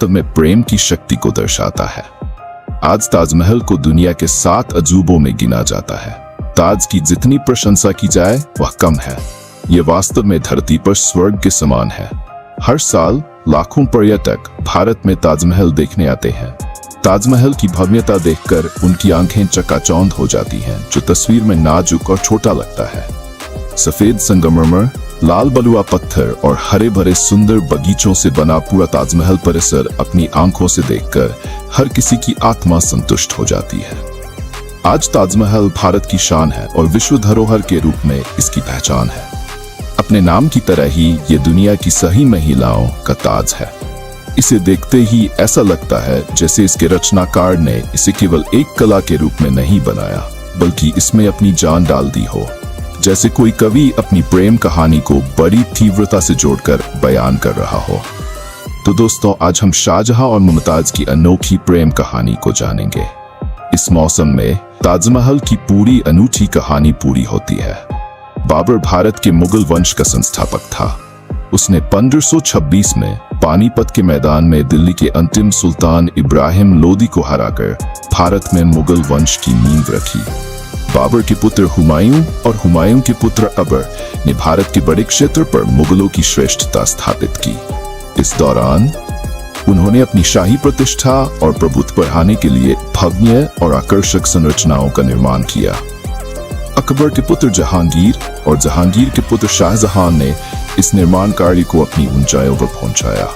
वास्तव में प्रेम की शक्ति को दर्शाता है। आज ताजमहल को दुनिया के 7 अजूबों में गिना जाता है। ताज की जितनी प्रशंसा की जाए वह कम है। ये वास्तव में धरती पर स्वर्ग के समान है। हर साल लाखों पर्यटक भारत में ताजमहल देखने आते हैं। ताजमहल की भव्यता देखकर उनकी आंखें चकाचौंध हो जाती हैं, जो तस्वीर में नाजुक और छोटा लगता है। सफेद संगमरमर, लाल बलुआ पत्थर और हरे भरे सुंदर बगीचों से बना पूरा ताजमहल परिसर अपनी आंखों से देखकर हर किसी की आत्मा संतुष्ट हो जाती है। आज ताजमहल भारत की शान है और विश्व धरोहर के रूप में इसकी पहचान है। अपने नाम की तरह ही ये दुनिया की सही महिलाओं का ताज है। इसे देखते ही ऐसा लगता है जैसे इसके रचनाकार ने इसे केवल एक कला के रूप में नहीं बनाया, बल्कि इसमें अपनी जान डाल दी हो। जैसे कोई कवि अपनी प्रेम कहानी को बड़ी तीव्रता से जोड़कर बयान कर रहा हो। तो दोस्तों, आज हम शाहजहां और मुमताज की अनोखी प्रेम कहानी को जानेंगे। इस मौसम में ताजमहल की पूरी अनूठी कहानी पूरी होती है। बाबर भारत के मुगल वंश का संस्थापक था। उसने 1526 में पानीपत के मैदान में दिल्ली के अंतिम सुल्तान इब्राहिम लोदी को हराकर भारत में मुगल वंश की नींव रखी। बाबर के पुत्र हुमायूं और हुमायूं के पुत्र अकबर ने भारत के बड़े क्षेत्र पर मुगलों की श्रेष्ठता स्थापित की। इस दौरान उन्होंने अपनी शाही प्रतिष्ठा और प्रभुत्व बढ़ाने के लिए भव्य और आकर्षक संरचनाओं का निर्माण किया। अकबर के पुत्र जहांगीर और जहांगीर के पुत्र शाहजहां ने इस निर्माण कार्य को अपनी ऊंचाइयों पर पहुंचाया।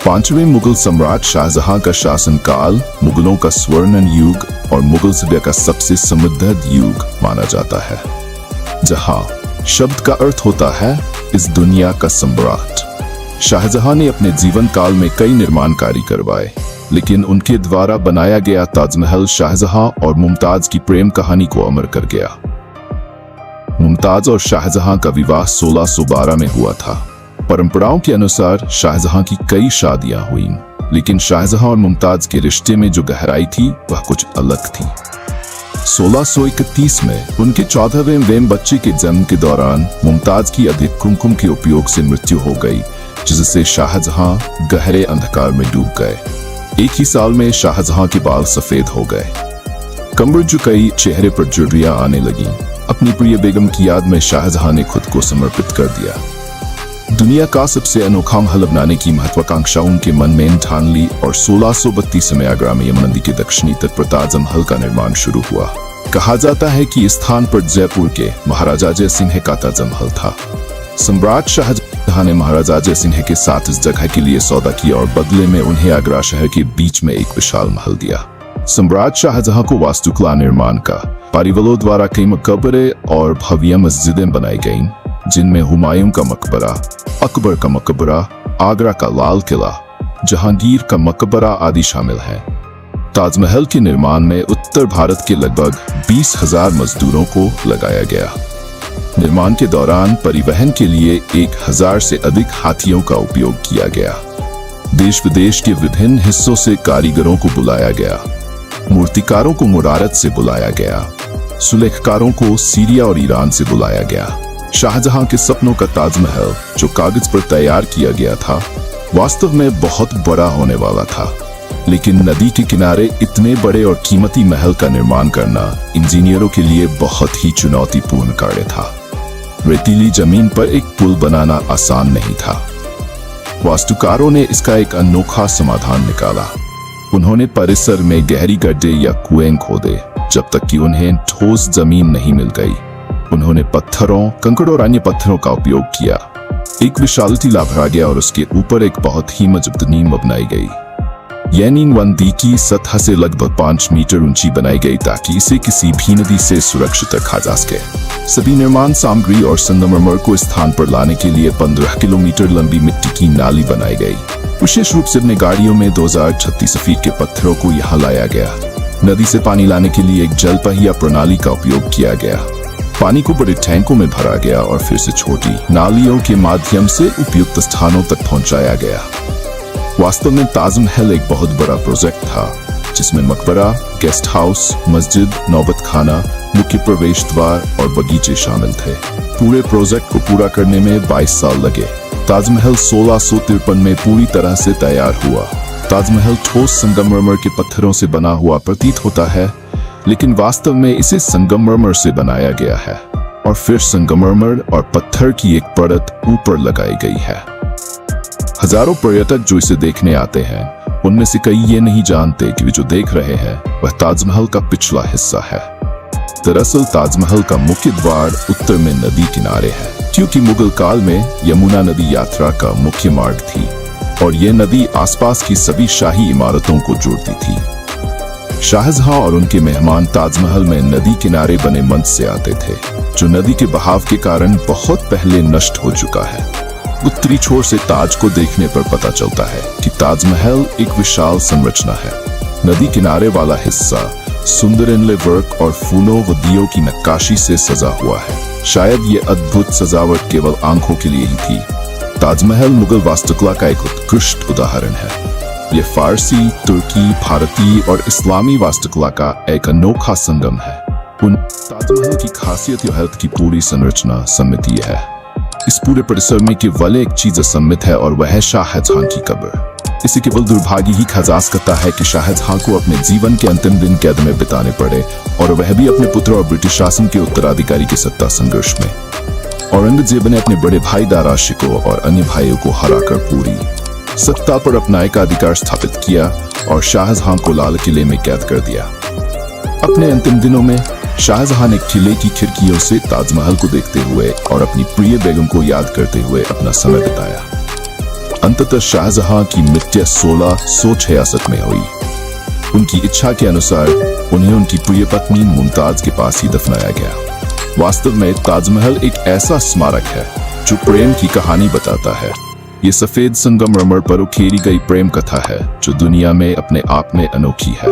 5वें मुगल सम्राट शाहजहां का शासनकाल मुगलों का स्वर्णिम युग और मुगल सभ्यता का सबसे समृद्ध युग माना जाता है, जहां शब्द का अर्थ होता है इस दुनिया का सम्राट। शाहजहां ने अपने जीवन काल में कई निर्माण कार्य करवाए, लेकिन उनके द्वारा बनाया गया ताजमहल शाहजहां और मुमताज की प्रेम कहानी को अमर कर गया। मुमताज और शाहजहां का विवाह 1612 में हुआ था। परंपराओं के अनुसार शाहजहां की कई शादियां हुईं, लेकिन शाहजहां और मुमताज के रिश्ते में जो गहराई थी वह कुछ अलग थी। 1631 में उनके 14वें बच्चे के जन्म के दौरान मुमताज की अधिक कुमकुम के उपयोग से मृत्यु हो गई, जिससे शाहजहां गहरे अंधकार में डूब गए। एक ही साल में शाहजहां के बाल सफेद हो गए, कमर झुकी, चेहरे पर झुर्रियां आने लगी। अपनी प्रिय बेगम की याद में शाहजहां ने खुद को समर्पित कर दिया। दुनिया का सबसे अनोखा महल बनाने की महत्वाकांक्षा उनके मन में ठान ली और 1632 में आगरा में यमुना नदी के दक्षिणी तट पर ताजमहल का निर्माण शुरू हुआ। कहा जाता है कि इस स्थान पर जयपुर के महाराजा जय सिंह का ताजमहल था। सम्राट शाहजहां ने महाराजा जय सिंह के साथ इस जगह के लिए सौदा किया और बदले में उन्हें आगरा शहर के बीच में एक विशाल महल दिया। सम्राट शाहजहां को वास्तुकला निर्माण का कारीगरों द्वारा कई मकबरे और भव्य मस्जिदें बनाई गईं, जिनमें हुमायूं का मकबरा, अकबर का मकबरा, आगरा का लाल किला, जहांगीर का मकबरा आदि शामिल हैं। ताजमहल के निर्माण में उत्तर भारत के लगभग 20,000 मजदूरों को लगाया गया। निर्माण के दौरान परिवहन के लिए 1000 से अधिक हाथियों का उपयोग किया गया। देश विदेश के विभिन्न हिस्सों से कारीगरों को बुलाया गया। मूर्तिकारों को मुरारत से बुलाया गया। सुलेखकारों को सीरिया और ईरान से बुलाया गया। शाहजहां के सपनों का ताजमहल, जो कागज पर तैयार किया गया था, वास्तव में बहुत बड़ा होने वाला था, लेकिन नदी के किनारे इतने बड़े और कीमती महल का निर्माण करना इंजीनियरों के लिए बहुत ही चुनौतीपूर्ण कार्य था। रेतीली जमीन पर एक पुल बनाना आसान नहीं था। वास्तुकारों ने इसका एक अनोखा समाधान निकाला। उन्होंने परिसर में गहरी गड्ढे या कुएं खोदे, जब तक कि उन्हें ठोस जमीन नहीं मिल गई। उन्होंने पत्थरों, कंकड़ और अन्य पत्थरों का उपयोग किया। एक विशाल टीला भरा गया और उसके ऊपर एक बहुत ही मजबूत नींव बनाई गई। यह नींव नदी की सतह से लगभग 5 मीटर ऊंची बनाई गई, ताकि इसे किसी भी नदी से सुरक्षित रखा जा सके। सभी निर्माण सामग्री और संगमरमर को स्थान पर लाने के लिए 15 किलोमीटर लंबी मिट्टी की नाली बनाई गई। विशेष रूप से अपने गाड़ियों में 2036 फीट के पत्थरों को यहाँ लाया गया। नदी से पानी लाने के लिए एक जल पहिया प्रणाली का उपयोग किया गया। पानी को बड़े टैंकों में भरा गया और फिर से छोटी नालियों के माध्यम से उपयुक्त स्थानों तक पहुंचाया गया। वास्तव में ताजमहल एक बहुत बड़ा प्रोजेक्ट था, जिसमें मकबरा, गेस्ट हाउस, मस्जिद, नौबत खाना, मुख्य प्रवेश द्वार और बगीचे शामिल थे। पूरे प्रोजेक्ट को पूरा करने में 22 साल लगे। ताजमहल 1653 में पूरी तरह से तैयार हुआ। ताजमहल ठोस संगमरमर के पत्थरों से बना हुआ प्रतीत होता है, लेकिन वास्तव में इसे संगमरमर से बनाया गया है और फिर संगमरमर और पत्थर की एक परत ऊपर लगाई गई है। हजारों पर्यटक जो इसे देखने आते हैं, उनमें से कई ये नहीं जानते कि वे जो देख रहे हैं वह ताजमहल का पिछला हिस्सा है। दरअसल ताजमहल का मुख्य द्वार उत्तर में नदी किनारे है, क्योंकि मुगल काल में यमुना नदी यात्रा का मुख्य मार्ग थी और यह नदी आसपास की सभी शाही इमारतों को जोड़ती थी। शाहजहां और उनके मेहमान ताजमहल में नदी किनारे बने मंच से आते थे, जो नदी के बहाव के कारण बहुत पहले नष्ट हो चुका है। उत्तरी छोर से ताज को देखने पर पता चलता है कि ताजमहल एक विशाल संरचना है। नदी किनारे वाला हिस्सा सुंदर इनले वर्क और फूलों व दियों की नक्काशी से सजा हुआ है। शायद ये अद्भुत सजावट केवल आंखों के लिए ही थी। ताजमहल मुगल वास्तुकला का एक उत्कृष्ट उदाहरण है। ये फारसी, तुर्की, भारतीय और इस्लामी वास्तुकला का एक अनोखा संगम है। उन ताजमहल की खासियत यह है कि पूरी संरचना सममितीय है। इस पूरे परिसर में केवल एक चीज असम्मित है और वह है शाहजहां की कब्र। इसे केवल दुर्भाग्य ही खजास करता है कि शाहजहां को अपने जीवन के अंतिम दिन कैद में बिताने पड़े, और वह भी अपने पुत्र और ब्रिटिश शासन के उत्तराधिकारी के सत्ता संघर्ष में। औरंगजेब ने अपने बड़े भाई दारा शिकोह और अन्य भाइयों को हराकर पूरी सत्ता पर अपना एकाधिकार स्थापित किया और शाहजहां को लाल किले में कैद कर दिया। अपने अंतिम दिनों में शाहजहां ने किले की खिड़कियों से ताजमहल को देखते हुए और अपनी प्रिय बेगम को याद करते हुए अपना समय बिताया। अंततः शाहजहां की मृत्यु 1666 में हुई। उनकी इच्छा के अनुसार उन्हें उनकी प्रिय पत्नी मुमताज के पास ही दफनाया गया। वास्तव में ताजमहल एक ऐसा स्मारक है जो प्रेम की कहानी बताता है। ये सफेद संगमरमर पर उकेरी गई प्रेम कथा है जो दुनिया में अपने आप में अनोखी है।